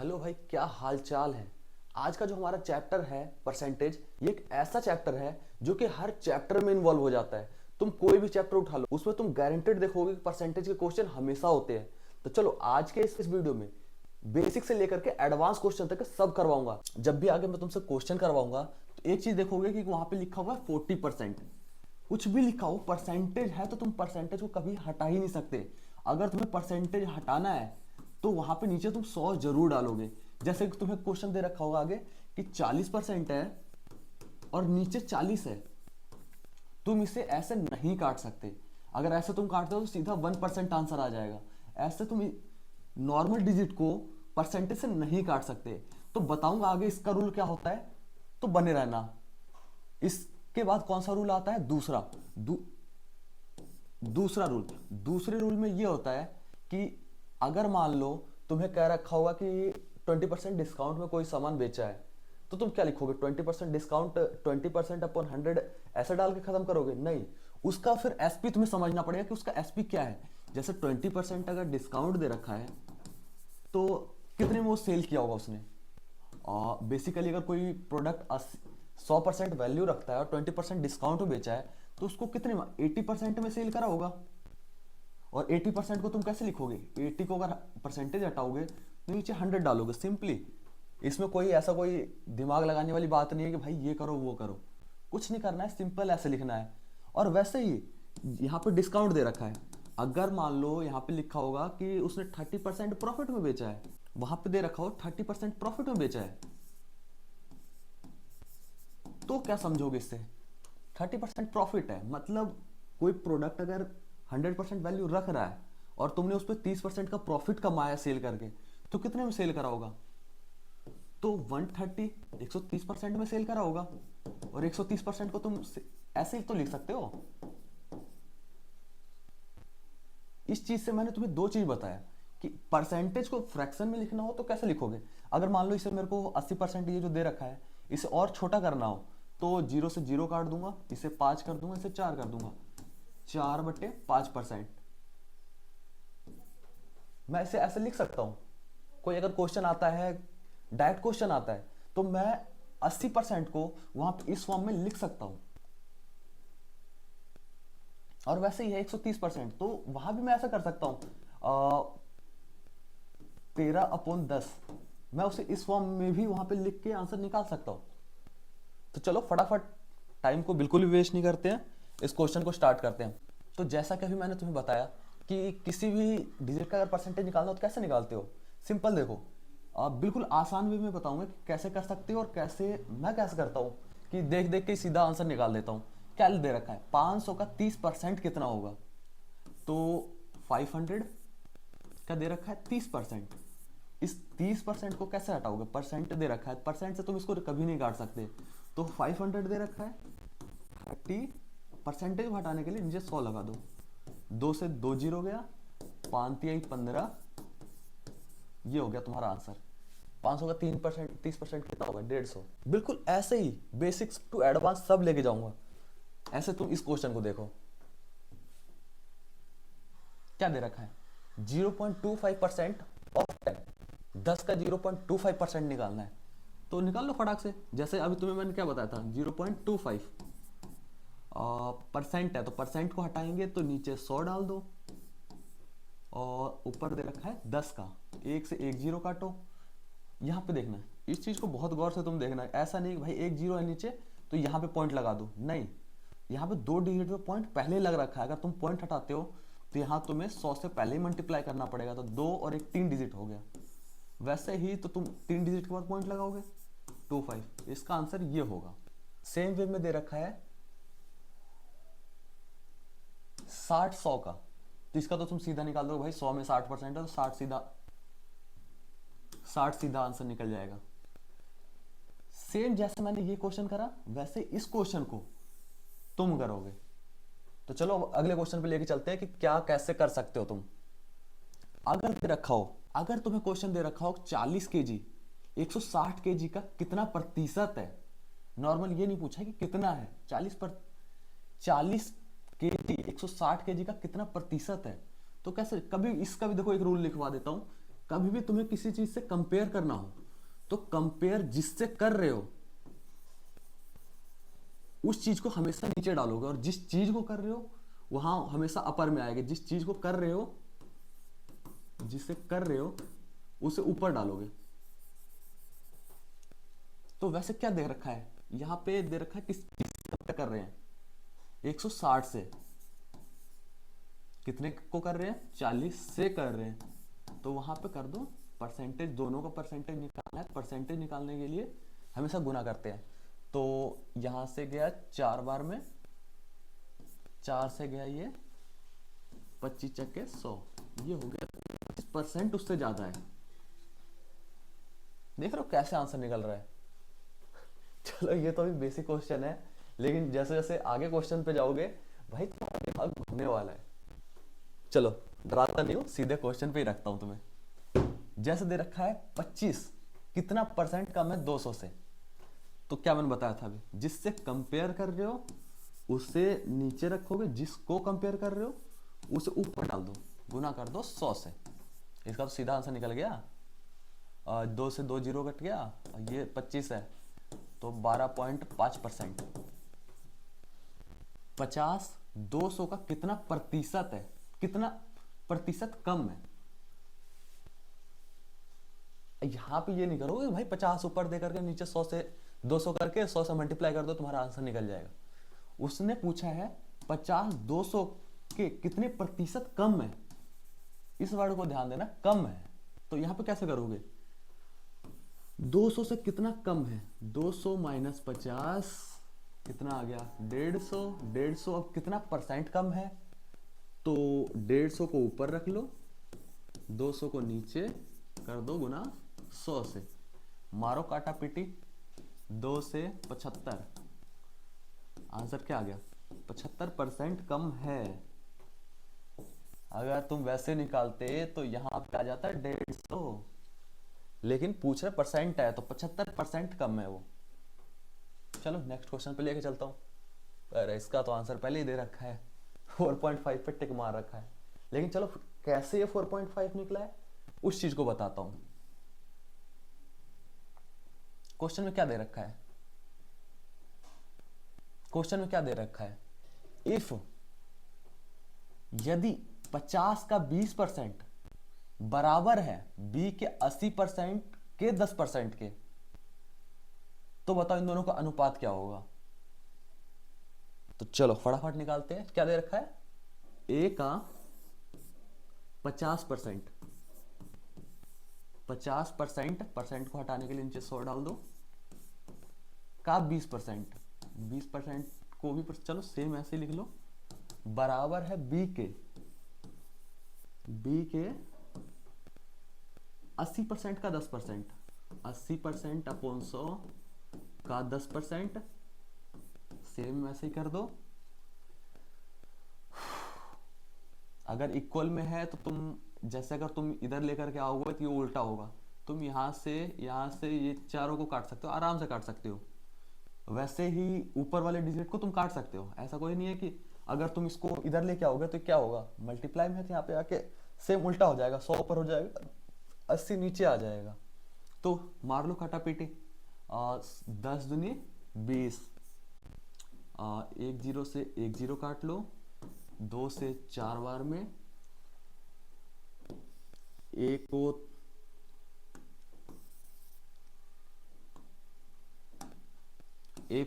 Hello भाई, क्या हाल चाल है। आज का जो हमारा चैप्टर है परसेंटेज, ये एक ऐसा चैप्टर है जो कि हर चैप्टर में इन्वॉल्व हो जाता है। तुम कोई भी चैप्टर उठा लो, उसमें तुम गारंटेड देखोगे कि परसेंटेज के क्वेश्चन हमेशा होते हैं। तो चलो आज के इस वीडियो में बेसिक से लेकर के एडवांस क्वेश्चन तक सब करवाऊंगा। जब भी आगे मैं तुमसे क्वेश्चन करवाऊंगा तो एक चीज देखोगे कि वहां पे लिखा हुआ है 40%। कुछ भी लिखा हो, परसेंटेज है तो तुम परसेंटेज को कभी हटा ही नहीं सकते। अगर तुम्हें परसेंटेज हटाना है तो वहां पे नीचे तुम 100 जरूर डालोगे। जैसे कि तुम्हें क्वेश्चन दे रखा होगा आगे कि 40% है और नीचे 40 है, तुम इसे ऐसे नहीं काट सकते। अगर ऐसे तुम काटते हो तो सीधा 1% आंसर आ जाएगा। ऐसे तुम नॉर्मल डिजिट को परसेंटेज से नहीं काट सकते। तो बताऊंगा आगे इसका रूल क्या होता है, तो बने रहना। इसके बाद कौन सा रूल आता है, दूसरा रूल। दूसरे रूल में ये होता है कि अगर मान लो तुम्हें कह रखा होगा कि 20% डिस्काउंट में कोई सामान बेचा है, तो तुम क्या लिखोगे, 20% डिस्काउंट 20% अपॉन 100 ऐसा डाल के खत्म करोगे? नहीं, उसका फिर एसपी तुम्हें समझना पड़ेगा कि उसका एसपी क्या है। जैसे 20% अगर डिस्काउंट दे रखा है तो कितने में वो सेल किया होगा उसने। बेसिकली अगर कोई प्रोडक्ट 100% वैल्यू रखता है और 20% डिस्काउंट में बेचा है तो उसको कितने में, 80% में सेल करा होगा। और 80% को तुम कैसे लिखोगे, 80 को अगर परसेंटेज हटाओगे तो नीचे 100 डालोगे सिंपली। इसमें कोई ऐसा कोई दिमाग लगाने वाली बात नहीं है कि भाई ये करो वो करो, कुछ नहीं करना है, सिंपल ऐसे लिखना है। और वैसे ही यहाँ पे डिस्काउंट दे रखा है, अगर मान लो यहाँ पे लिखा होगा कि उसने 30% प्रॉफिट में बेचा है, वहां पे दे रखा हो 30% प्रॉफिट में बेचा है, तो क्या समझोगे इससे, 30% प्रॉफिट है मतलब कोई प्रोडक्ट अगर 100% वैल्यू रख रहा है और तुमने उस पर 30% का प्रॉफिट कमाया सेल करके, तो कितने में सेल करा होगा, तो 130 130% में सेल करा होगा। और 130% को तुम ऐसे ही तो लिख सकते हो। इस चीज से मैंने तुम्हें दो चीज बताया कि परसेंटेज को फ्रैक्शन में लिखना हो तो कैसे लिखोगे। अगर मान लो इसे मेरे को 80% ये जो दे रखा है इसे और छोटा करना हो तो 0 से 0 काट दूंगा, इसे 5 कर दूंगा, इसे 4 कर दूंगा, 4/5%। मैं इसे ऐसे लिख सकता हूं। कोई अगर क्वेश्चन आता है, डायरेक्ट क्वेश्चन आता है, तो मैं 80% को वहां पे इस फॉर्म में लिख सकता हूं। और वैसे ही है 130%, तो वहां भी मैं ऐसा कर सकता हूं, 13/10, मैं उसे इस फॉर्म में भी वहां पे लिख के आंसर निकाल सकता हूं। तो चलो फटाफट, टाइम को बिल्कुल भी वेस्ट नहीं करते हैं, इस क्वेश्चन को स्टार्ट करते हैं। तो जैसा कि अभी मैंने तुम्हें बताया कि किसी भी डिजिट का अगर परसेंटेज निकालना हो तो कैसे निकालते हो, सिंपल देखो, बिल्कुल आसान वे में बताऊंगा कि कैसे कर सकते हो और कैसे मैं कैसे करता हूँ कि देख देख के सीधा आंसर निकाल देता हूँ। क्या दे रखा है, 500 का 30% कितना होगा, तो 500 का दे रखा है 30%। इस 30% को कैसे हटाओगे, परसेंट दे रखा है, परसेंट से तुम इसको कभी नहीं काट सकते। तो 500 दे रखा है, 30 परसेंटेज को हटाने के लिए नीचे 100 लगा दो, 2 से 2 जीरो गया, 5×3 = 15, ये हो गया तुम्हारा आंसर। 500 का 3% 30% कितना होगा, 150। बिल्कुल ऐसे ही बेसिक्स टू एडवांस सब लेके जाऊंगा। ऐसे तुम इस क्वेश्चन को देखो, क्या दे रखा है, 0.25% ऑफ 10, 10 का 0.25% निकालना है, तो निकाल लो फटाक से। जैसे अभी तुम्हें मैंने क्या बताया था, 0.25 परसेंट है तो परसेंट को हटाएंगे तो नीचे 100 डाल दो, और ऊपर दे रखा है 10 का, 1 से 1 जीरो काटो। यहाँ पे देखना है, इस चीज को बहुत गौर से तुम देखना है, ऐसा नहीं भाई 1 जीरो है नीचे तो यहाँ पे पॉइंट लगा दो, नहीं, यहाँ पे 2 डिजिट पे पॉइंट पहले लग रखा है। अगर तुम पॉइंट हटाते हो तो यहाँ तुम्हें 100 से पहले ही मल्टीप्लाई करना पड़ेगा, तो 2 और 1 3 डिजिट हो गया। वैसे ही तो तुम 3 डिजिट के बाद पॉइंट लगाओगे, 25, इसका आंसर ये होगा। सेम वे में दे रखा है 60 100 का, तो इसका तो तुम सीधा निकाल दो भाई, 100 में 60% है तो 60 सीधा आंसर निकल जाएगा। सेम जैसे मैंने ये क्वेश्चन करा वैसे इस क्वेश्चन को तुम करोगे। तो चलो अगले क्वेश्चन पे लेके चलते हैं कि क्या कैसे कर सकते हो तुम। अगर दे रखा हो, अगर तुम्हें क्वेश्चन दे रखा हो 40 केजी 160 केजी का कितना प्रतिशत है, नॉर्मल ये नहीं पूछा कि कितना है, 40 केजी 160 केजी का कितना प्रतिशत है, तो कैसे, कभी इसका भी देखो एक रूल लिखवा देता हूं कभी भी तुम्हें किसी चीज से कंपेयर करना हो तो कंपेयर जिससे कर रहे हो उस चीज को हमेशा नीचे डालोगे, और जिस चीज को कर रहे हो वहां हमेशा अपर में आएगा। जिस चीज को कर रहे हो, जिससे कर रहे हो उसे ऊपर डालोगे। तो वैसे क्या दे रखा है यहाँ पे, दे रखा है किस चीज से कंपेयर कर रहे हैं, 160 से। कितने को कर रहे हैं, 40 से कर रहे हैं। तो वहां पे कर दो परसेंटेज, दोनों का परसेंटेज निकालना है। परसेंटेज निकालने के लिए हमेशा गुना करते हैं। तो यहां से गया 4 बार में, 4 से गया ये 25 चक्के 100, ये हो गया 25% उससे ज्यादा है। देख रहे हो कैसे आंसर निकल रहा है। चलो ये तो अभी बेसिक क्वेश्चन है, लेकिन जैसे जैसे आगे क्वेश्चन पे जाओगे भाई तुम्हारा दिमाग घूमने वाला है। चलो डराता नहीं हूं, सीधे क्वेश्चन पे ही रखता हूं तुम्हें। जैसे दे रखा है 25 कितना परसेंट कम है 200 से। तो क्या मैंने बताया था अभी, जिससे कंपेयर कर रहे हो उसे नीचे रखोगे, जिसको कंपेयर कर रहे हो उसे ऊपर डाल दो, गुना कर दो 100 से। इसका तो सीधा आंसर निकल गया। 2 से 2 जीरो कट गया, ये 25 है तो 12.5%। 50 200 का कितना प्रतिशत है, कितना प्रतिशत कम है। यहां पे ये नहीं करोगे भाई 50 ऊपर दे करके नीचे 100 से 200 करके 100 से मल्टीप्लाई कर दो तुम्हारा आंसर निकल जाएगा। उसने पूछा है 50 200 के कितने प्रतिशत कम है। इस वर्ड को ध्यान देना, कम है। तो यहां पे कैसे करोगे, 200 से कितना कम है, 200 माइनस 50 कितना आ गया 150। 150 अब कितना परसेंट कम है, तो 150 को ऊपर रख लो, 200 को नीचे कर दो गुना 100 से। मारो काटा पीटी, 2 से 75, आंसर क्या आ गया 75% कम है। अगर तुम वैसे निकालते तो यहां पे आ जाता 150, लेकिन पूछ रहे परसेंट है तो 75% कम है वो। चलो नेक्स्ट क्वेश्चन पे लेके चलता हूँ। अरे इसका तो आंसर पहले ही दे रखा है, 4.5 पे टिक मार रखा है। लेकिन चलो कैसे ये 4.5 निकला है उस चीज को बताता हूं। क्वेश्चन में क्या दे रखा है, क्वेश्चन में क्या दे रखा है, इफ यदि 50 का 20% बराबर है b के 80% के 10% के, तो बताओ इन दोनों का अनुपात क्या होगा। तो चलो फटाफट निकालते हैं। क्या दे रखा है, a का 50%, 50% परसेंट को हटाने के लिए नीचे 100 डाल दो, का 20%, 20% को भी चलो सेम ऐसे लिख लो, बराबर है b के 80% का 10%, 80% अपॉन 100 का 10%, सेम वैसे ही कर दो। अगर इक्वल में है तो तुम जैसे अगर तुम इधर लेकर के आओगे तो ये उल्टा होगा। तुम यहां से ये चारों को काट सकते हो, आराम से काट सकते हो। वैसे ही ऊपर वाले डिजिट को तुम काट सकते हो, ऐसा कोई नहीं है कि अगर तुम इसको इधर लेके आओगे तो क्या होगा, मल्टीप्लाई में है तो यहाँ पे आके सेम उल्टा हो जाएगा, 100 ऊपर हो जाएगा 80 नीचे आ जाएगा। तो मार लो काटा पीटी, 10 दूनी 20, 1 जीरो से 1 जीरो काट लो, 2 से 4 बार में, एक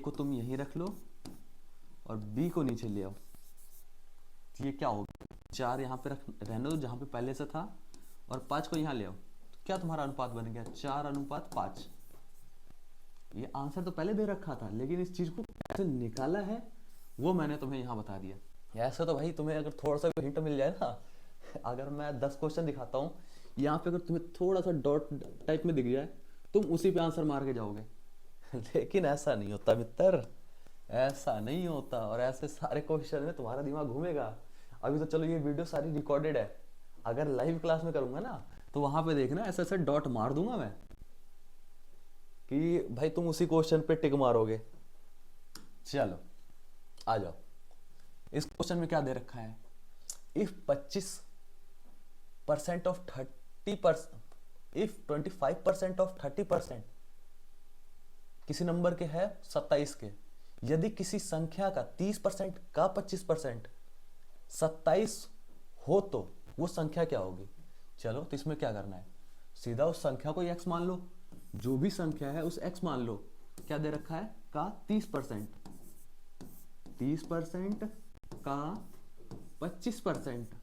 को तुम यहीं रख लो और b को नीचे ले आओ। तो ये क्या होगा, 4 यहाँ पे रहने दो जहां पे पहले से था, और 5 को यहाँ ले आओ। तो क्या तुम्हारा अनुपात बन गया 4:5। ये आंसर तो पहले दे रखा था, लेकिन इस चीज को कैसे निकाला है वो मैंने तुम्हें यहाँ बता दिया। ऐसे तो भाई तुम्हें अगर थोड़ा सा हिंट मिल जाए ना, अगर मैं 10 क्वेश्चन दिखाता हूँ, यहाँ पे अगर तुम्हें थोड़ा सा डॉट टाइप में दिख जाए तुम उसी पे आंसर मार के जाओगे। लेकिन ऐसा नहीं होता मित्र, ऐसा नहीं होता। और ऐसे सारे क्वेश्चन में तुम्हारा दिमाग घूमेगा। अभी तो चलो ये वीडियो सारी रिकॉर्डेड है, अगर लाइव क्लास में करूंगा ना तो वहां पे देखना ऐसे ऐसे डॉट मार दूंगा मैं कि भाई तुम उसी क्वेश्चन पे टिक मारोगे। चलो आ जाओ, इस क्वेश्चन में क्या दे रखा है, इफ 25% ऑफ 30% इफ 25% ऑफ 30% किसी नंबर के है 27 के, यदि किसी संख्या का 30% का 25% 27 हो तो वो संख्या क्या होगी। चलो तो इसमें क्या करना है, सीधा उस संख्या को x मान लो, जो भी संख्या है उस x मान लो, क्या दे रखा है का 30%, 30% का 25%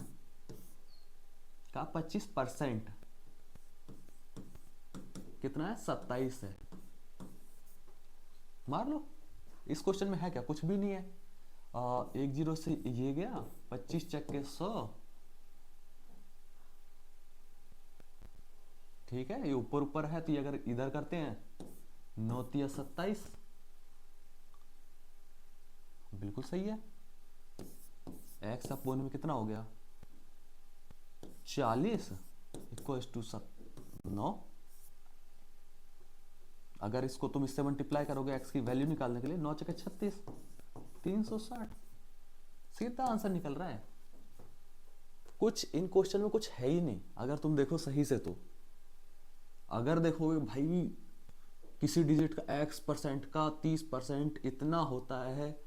का 25% कितना है 27 है। मार लो, इस क्वेश्चन में है क्या, कुछ भी नहीं है। एक जीरो से ये गया, 25 चक्के 100, ठीक है, ये ऊपर ऊपर है तो ये अगर इधर करते हैं 9 तिया 27, बिल्कुल सही है। x अपोन में कितना हो गया 40 इक्वल्स टू 9। अगर इसको तुम इससे मल्टीप्लाई करोगे x की वैल्यू निकालने के लिए, 9 चके 36, 360, सीधा आंसर निकल रहा है। कुछ इन क्वेश्चन में कुछ है ही नहीं अगर तुम देखो सही से। तो अगर देखोगे भाई किसी डिजिट का x% का 30% इतना होता है।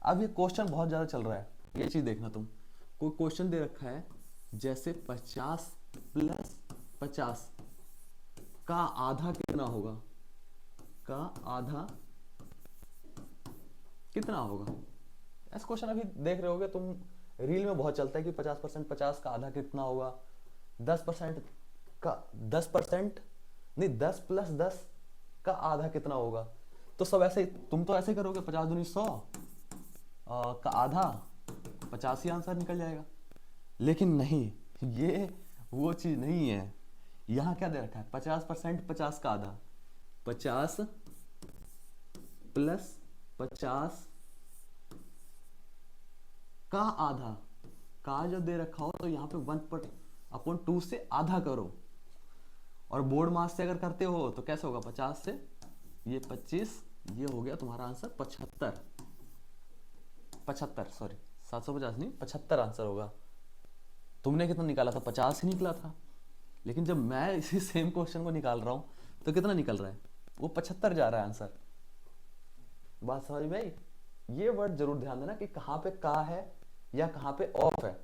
अब ये क्वेश्चन बहुत ज्यादा चल रहा है, ये चीज देखना तुम। कोई क्वेश्चन दे रखा है जैसे 50 प्लस 50 का आधा कितना होगा, का आधा कितना होगा। ऐसा क्वेश्चन अभी देख रहे होगे तुम, रील में बहुत चलता है कि 50% 50 का आधा कितना होगा, 10% का 10% नहीं 10 प्लस 10 का आधा कितना होगा। तो सब ऐसे तुम तो ऐसे करोगे 50 दूनी 100 का आधा 50 ही आंसर निकल जाएगा। लेकिन नहीं, ये वो चीज नहीं है। यहां क्या दे रखा है 50% 50 का आधा, 50 प्लस 50 का आधा, का जब दे रखा हो तो यहाँ पे 1/2 से आधा करो। और बोर्ड मास से अगर करते हो तो कैसे होगा, 50 से ये 25, ये हो गया तुम्हारा आंसर 75 सॉरी 750 नहीं 75 आंसर होगा। तुमने कितना निकाला था, 50 ही निकला था। लेकिन जब मैं इसी सेम क्वेश्चन को निकाल रहा हूं तो कितना निकल रहा है, वो 75 जा रहा है आंसर। बात समझ में आई। ये वर्ड जरूर ध्यान देना कि कहां पे का है या कहां पे ऑफ है।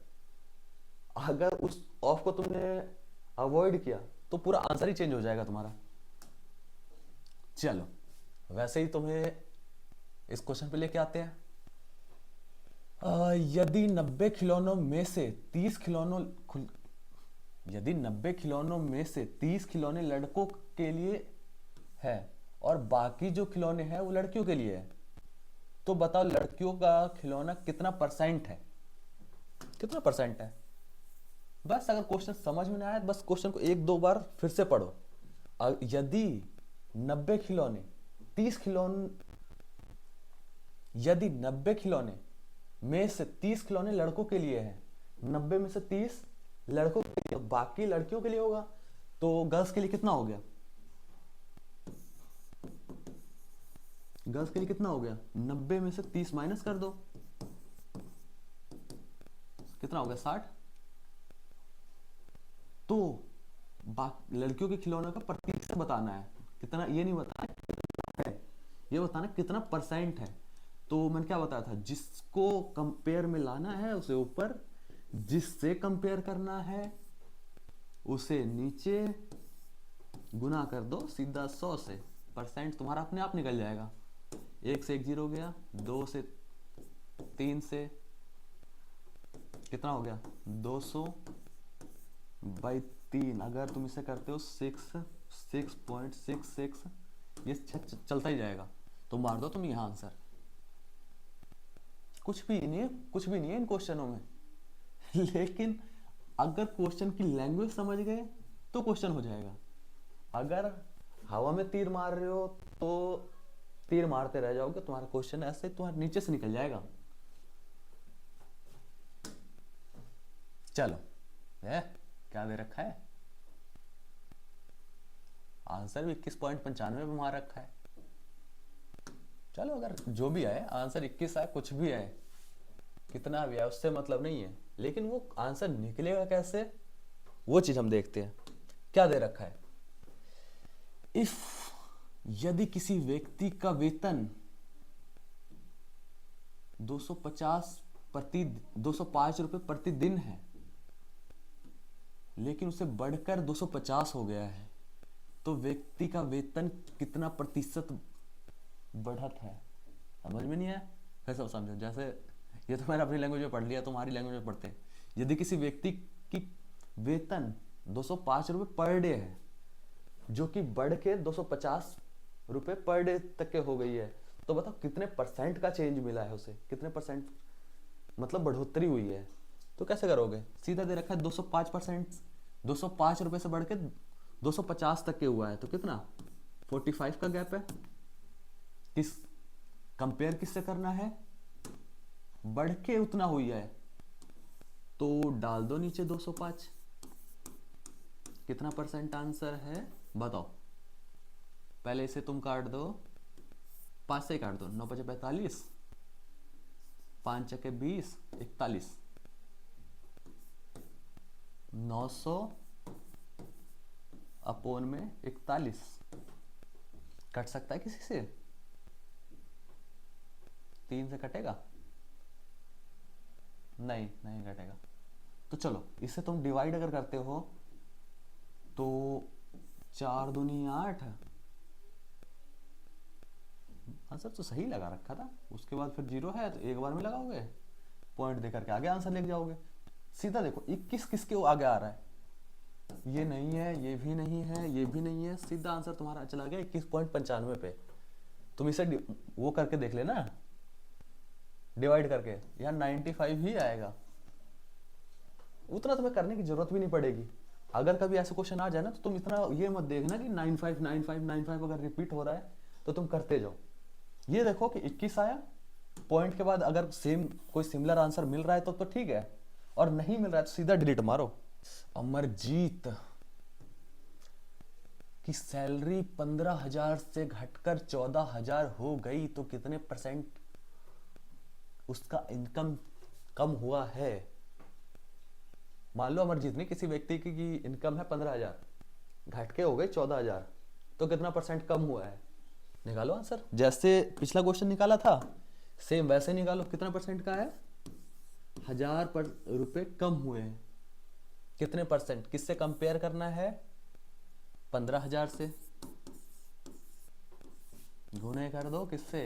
अगर उस ऑफ को तुमने अवॉइड किया तो पूरा आंसर ही चेंज हो जाएगा तुम्हारा। चलो वैसे ही तुम्हें इस क्वेश्चन पे लेके आते हैं। यदि 90 खिलौनों में से 30 खिलौनों यदि 90 खिलौनों में से 30 खिलौने लड़कों के लिए है और बाकी जो खिलौने हैं वो लड़कियों के लिए है, तो बताओ लड़कियों का खिलौना कितना परसेंट है, कितना परसेंट है। बस अगर क्वेश्चन समझ में ना आए बस क्वेश्चन को 1-2 बार फिर से पढ़ो। यदि 90 खिलौने 30 खिलौने, यदि 90 खिलौने में से 30 खिलौने लड़कों के लिए है, 90 में से 30 लड़कों के लिए, बाकी लड़कियों के लिए होगा, तो गर्ल्स के लिए कितना हो गया, गर्ल्स के लिए कितना हो गया, 90 में से 30 माइनस कर दो, कितना हो गया 60। तो लड़कियों के खिलौनों का प्रतिशत बताना है, कितना, ये नहीं बताना है, ये बताना कितना परसेंट है। तो मैंने क्या बताया था, जिसको कंपेयर में लाना है उसे ऊपर, जिससे कंपेयर करना है उसे नीचे, गुना कर दो सीधा 100 से, परसेंट तुम्हारा अपने आप निकल जाएगा। 1 से 1 0 हो गया, 2 से 3 से कितना हो गया 200/3। अगर तुम इसे करते हो 6.66, ये चलता ही जाएगा, तो मार दो तुम यहाँ आंसर। कुछ भी नहीं है, कुछ भी नहीं है इन क्वेश्चनों में। लेकिन अगर क्वेश्चन की लैंग्वेज समझ गए तो क्वेश्चन हो जाएगा। अगर हवा में तीर मार रहे हो तो तीर मारते रह जाओगे, तुम्हारा क्वेश्चन ऐसे तुम्हारे नीचे से निकल जाएगा। चलो क्या दे रखा है, आंसर भी 21.95 पे मार रखा है। चलो अगर जो भी आए आंसर 21 आए, कुछ भी आए, कितना भी आए उससे मतलब नहीं है, लेकिन वो आंसर निकलेगा कैसे वो चीज हम देखते हैं। क्या दे रखा है, इफ यदि किसी व्यक्ति का वेतन 250 प्रति 205 रुपए प्रतिदिन है, लेकिन उसे बढ़कर 250 हो गया है, तो व्यक्ति का वेतन कितना प्रतिशत बढ़त है। समझ में नहीं आया, कैसे समझो, जैसे ये तो मैंने अपनी लैंग्वेज में पढ़ लिया, तुम्हारी लैंग्वेज में पढ़ते। यदि किसी व्यक्ति की वेतन 205 रुपये पर डे है, जो कि बढ़ के 250 रुपये पर डे तक के हो गई है, तो बताओ कितने परसेंट का चेंज मिला है उसे, कितने परसेंट मतलब बढ़ोतरी हुई है। तो कैसे करोगे, सीधा दे रखा है 205%, 205 रुपये से बढ़ के 250 तक के हुआ है, तो कितना 45 का गैप है। किस कंपेयर किससे करना है, बढ़ के उतना हुई है, तो डाल दो नीचे 205, कितना परसेंट आंसर है बताओ। पहले इसे तुम काट दो, 5 से काट दो, 9 5 45, 5 चके 20, 41, 900 अपोन में 41 कट सकता है किसी से, 3 से कटेगा नहीं, नहीं कटेगा। तो चलो इसे तुम डिवाइड अगर करते हो तो 4 दूनी 8, आंसर तो सही लगा रखा था। उसके बाद फिर 0 है तो एक बार में लगाओगे, पॉइंट देकर के आगे आंसर लेके जाओगे। सीधा देखो 21 किसके आगे आ रहा है, ये नहीं है, ये भी नहीं है, ये भी नहीं है, सीधा आंसर तुम्हारा चला गया 21.95 पे। तुम इसे वो करके देख लेना, डिवाइड करके, यहाँ 95 ही आएगा। उतना तुम्हें करने की जरूरत भी नहीं पड़ेगी। अगर कभी ऐसा क्वेश्चन आ जाए ना, तो तुम इतना ये मत देखना कि 95 95 95 अगर रिपीट हो रहा है तो तुम करते जाओ। ये देखो कि 21 आया, पॉइंट के बाद अगर सेम कोई सिमिलर आंसर मिल रहा है तो ठीक है, और नहीं मिल रहा है तो सीधा डिलीट मारो। अमरजीत की सैलरी 15,000 से घटकर 14,000 हो गई, तो कितने परसेंट उसका इनकम कम हुआ है। मान लो अमरजीत ने किसी व्यक्ति की इनकम है 15,000, घट के हो गई 14,000, तो कितना परसेंट कम हुआ है, निकालो आंसर। जैसे पिछला क्वेश्चन निकाला था सेम वैसे निकालो, कितना परसेंट का है, 1,000 रुपए कम हुए हैं, कितने परसेंट, किससे कंपेयर करना है, 15,000 से, गुणे कर दो किससे,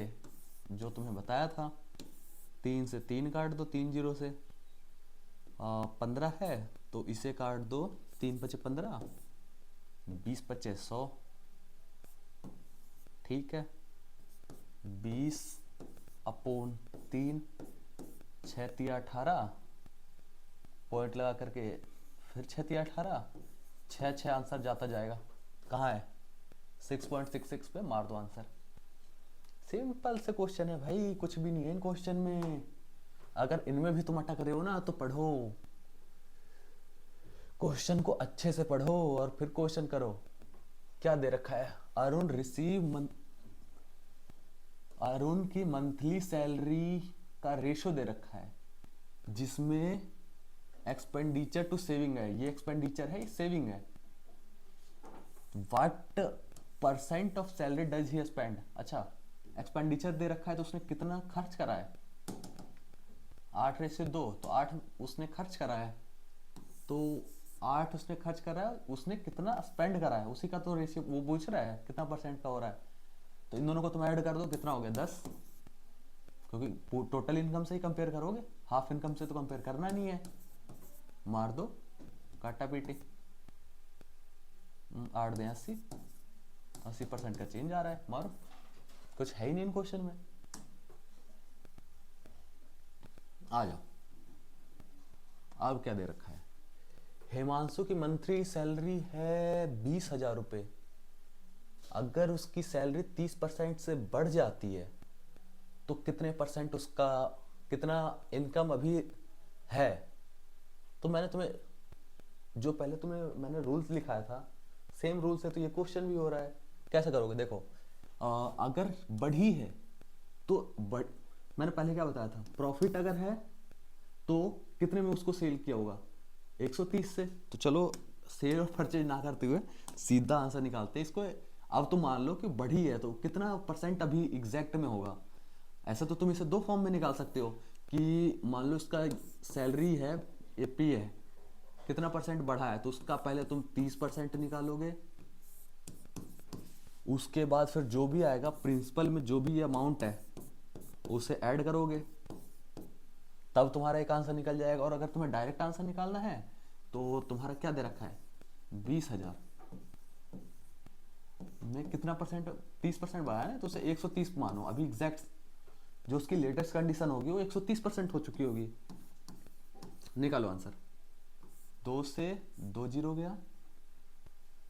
जो तुम्हें बताया था, 3 से 3 काट दो, 3 0 से 15 है तो इसे काट दो, 3 5 15, 20 5 100, ठीक है, 20 अपोन 3, 6 3 18, पॉइंट लगा करके फिर 6 3 18, 6 6 आंसर जाता जाएगा, कहाँ है 6.66 पे मार दो आंसर। सिंपल से क्वेश्चन है भाई, कुछ भी नहीं है इन क्वेश्चन में। अगर इनमें भी तुम अटक रहे हो ना तो पढ़ो, क्वेश्चन को अच्छे से पढ़ो और फिर क्वेश्चन करो। क्या दे रखा है, अरुण की मंथली सैलरी का रेशो दे रखा है, जिसमें एक्सपेंडिचर टू सेविंग है, ये एक्सपेंडिचर है, ये सेविंग है। What percent of salary does he spend, अच्छा एक्सपेंडिचर दे रखा है तो उसने कितना खर्च करा है, 8:2, तो 8 उसने खर्च करा है, तो 8 उसने खर्च करा है, उसने कितना स्पेंड करा है, उसी का तो रेशियो वो पूछ रहा है कितना परसेंट का हो रहा है। तो इन दोनों को तुम ऐड कर दो, कितना हो गया 10, क्योंकि टोटल इनकम से ही कंपेयर करोगे, हाफ इनकम से तो कंपेयर करना नहीं है। मार दो काटा पीटी, 8 दें 80% का चेंज आ रहा है, मारो, कुछ है ही नहीं इन क्वेश्चन में। आ जाओ, अब क्या दे रखा है, हिमांशु की मंथली सैलरी है 20,000 रुपए, अगर उसकी सैलरी 30% से बढ़ जाती है तो कितने परसेंट उसका कितना इनकम अभी है। तो मैंने तुम्हें जो पहले तुम्हें मैंने रूल्स लिखाया था, सेम रूल से तो ये क्वेश्चन भी हो रहा है। कैसे करोगे, देखो अगर बढ़ी है तो मैंने पहले क्या बताया था, प्रॉफिट अगर है तो कितने में उसको सेल किया होगा, 130 से। तो चलो सेल और परचेज ना करते हुए सीधा आंसर निकालते हैं इसको। अब तुम मान लो कि बढ़ी है तो कितना परसेंट अभी एग्जैक्ट में होगा। ऐसा तो तुम इसे दो फॉर्म में निकाल सकते हो कि मान लो इसका सैलरी है एपी है, कितना परसेंट बढ़ा है, तो उसका पहले तुम 30% निकालोगे, उसके बाद फिर जो भी आएगा प्रिंसिपल में जो भी अमाउंट है उसे ऐड करोगे, तब तुम्हारा एक आंसर निकल जाएगा। और अगर तुम्हें डायरेक्ट आंसर निकालना है तो तुम्हारा क्या दे रखा है, 20,000 में कितना परसेंट, 30% बढ़ा है ना, तो उसे 130 मानो। अभी एग्जैक्ट जो उसकी लेटेस्ट कंडीशन होगी वो 130% हो चुकी होगी। निकालो आंसर। 2 से 2 जीरो गया,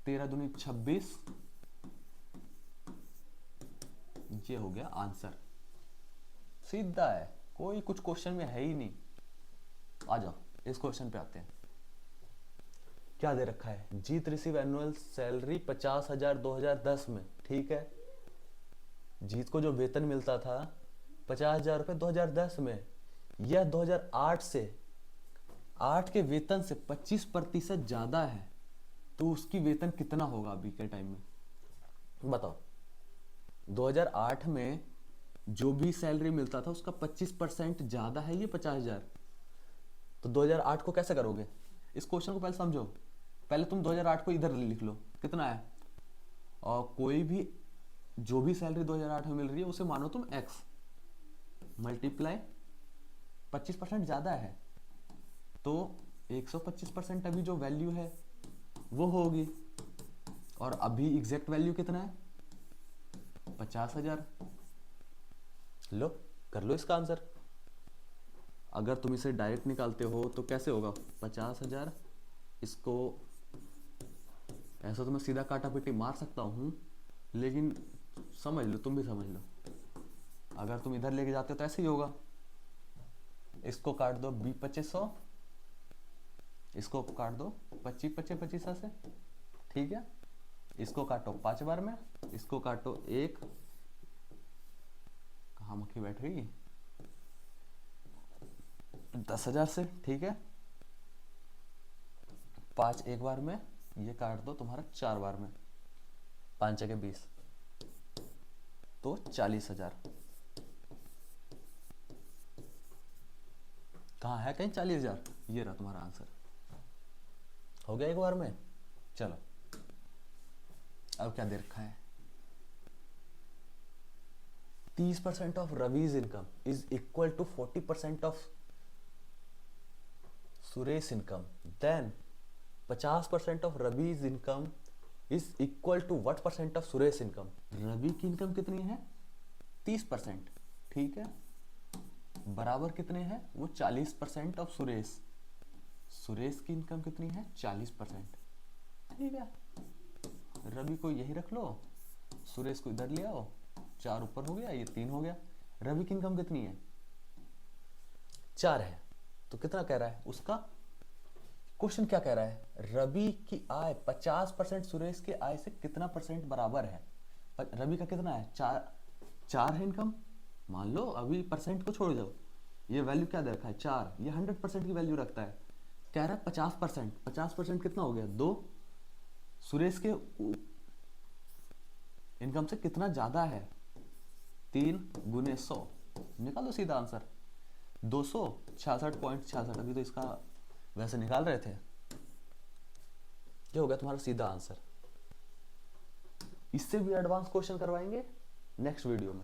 13 दूनी 26, ये हो गया आंसर। सीधा है, कोई कुछ क्वेश्चन में है ही नहीं। आ जाओ इस क्वेश्चन पे आते हैं। क्या दे रखा है, जीत रिसीव एनुअल सैलरी 50,000 2010 में, ठीक है। जीत को जो वेतन मिलता था 50,000 रुपये 2010 में, यह 2008 से 8 के वेतन से 25% ज्यादा है, तो उसकी वेतन कितना होगा अभी के टाइम में, बताओ। 2008 में जो भी सैलरी मिलता था उसका 25% ज्यादा है ये 50,000। तो 2008 को कैसे करोगे, इस क्वेश्चन को पहले समझो। पहले तुम 2008 को इधर लिख लो कितना है, और कोई भी जो भी सैलरी 2008 में मिल रही है उसे मानो तुम x मल्टीप्लाई 25% ज्यादा है, तो 125% अभी जो वैल्यू है वो होगी। और अभी एग्जैक्ट वैल्यू कितना है, 50,000। लो कर लो इसका आंसर। अगर तुम इसे डायरेक्ट निकालते हो तो कैसे होगा, 50,000, इसको ऐसा तो मैं सीधा काटा पीटी मार सकता हूं, लेकिन समझ लो, तुम भी समझ लो। अगर तुम इधर लेके जाते हो तो ऐसे ही होगा। इसको काट दो 2500, इसको काट दो 25 से, ठीक है। इसको काटो 5 बार में, इसको काटो 1, कहाँ मक्खी बैठ गई, 10,000 से, ठीक है। 5 एक बार में, ये काट दो तुम्हारा 4 बार में, 5 जगह 20, तो 40,000। कहाँ है कहीं 40,000, ये रहा तुम्हारा आंसर। हो गया एक बार में। चलो अब क्या दे रखा है, 30% of Ravi's income is equal to 40% of Suresh income, then 50% of Ravi's income is equal to what percent of Suresh income. Ravi की इनकम कितनी है, 30%, ठीक है, बराबर कितने हैं वो 40% ऑफ सुरेश। सुरेश की इनकम कितनी है, 40%, ठीक है। रवि को यही रख लो, सुरेश को इधर ले आओ, 4 ऊपर हो गया, ये 3 हो गया। रवि की इनकम कितनी है, 4 है, तो कितना कह रहा है उसका क्वेश्चन, क्या कह रहा है, रवि की आय 50% सुरेश के आय से कितना परसेंट बराबर है। रवि का कितना है, 4 है इनकम, मान लो अभी परसेंट को छोड़ दो, ये वैल्यू क्या दे रखा है 4, ये 100% की वैल्यू रखता है। कह रहा है 50%, 50% कितना हो गया 2, सुरेश के इनकम से कितना ज्यादा है, 3 गुने 100, निकालो सीधा आंसर, 266.66। अभी तो इसका वैसे निकाल रहे थे, ये हो गया तुम्हारा सीधा आंसर। इससे भी एडवांस क्वेश्चन करवाएंगे नेक्स्ट वीडियो में।